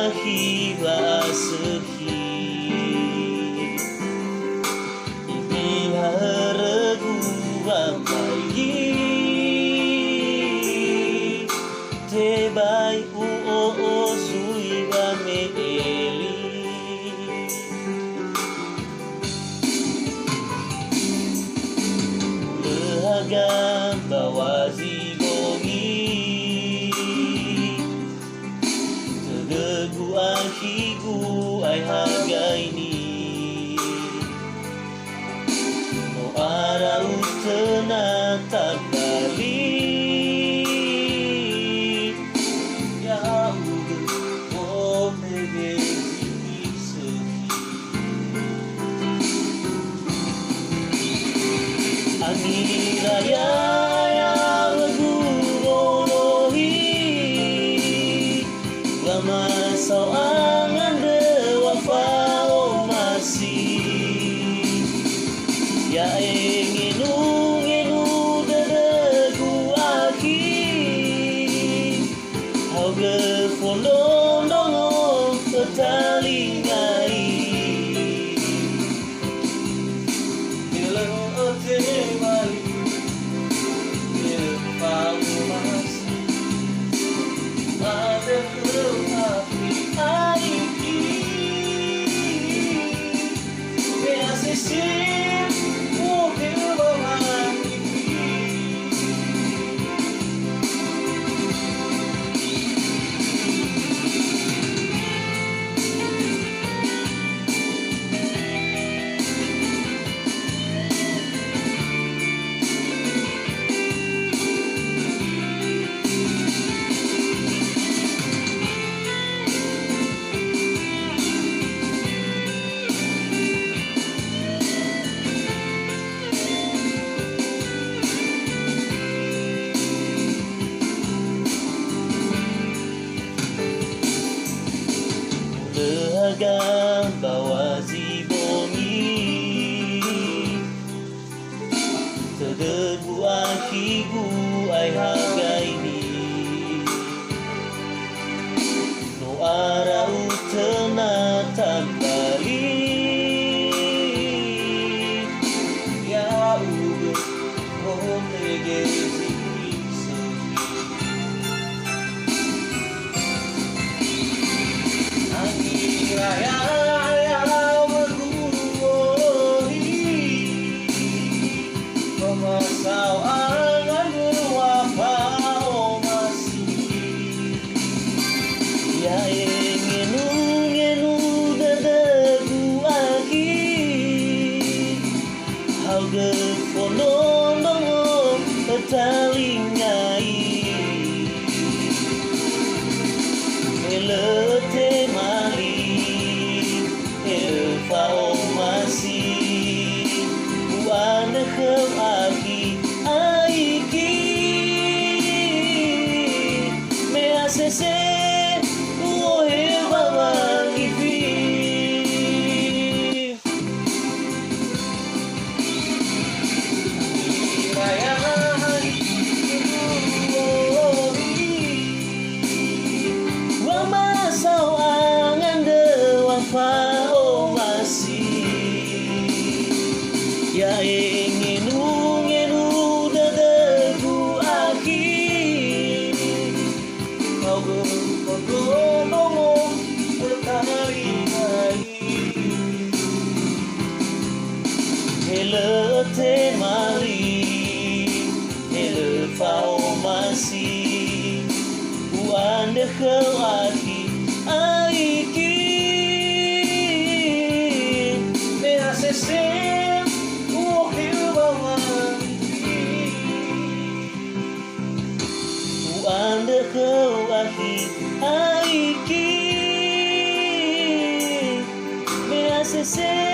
ahi wa sehi ini haregu amai te bai u o sui wa me eli lehaga bawa zibongi tegegu ahigu ai hagai ni no ara utena tabali ya o mege Aniraya ya lagulohi Lama sawangan dewafao masih Ya ngenu deregu aki Hau gefondong dongo ketalingai Lehaga bawa zibongi tegegu ahigu ai hagai ni no ara utena tambali ya uge oh mege Raya ya bergurui memasau angan berwafao masih ya ngenu dedegu aki hau gefondong dongo ketalingai elete mali fao masih buan kemaki aiki me asese uohe baba givi raya wa masau angan dewafao ya ngenu dedegu aki kau berkodomo berkali-kali hele te mali hele fao masih buan dekau aki aiki me hace anda kau ahi aiki me hace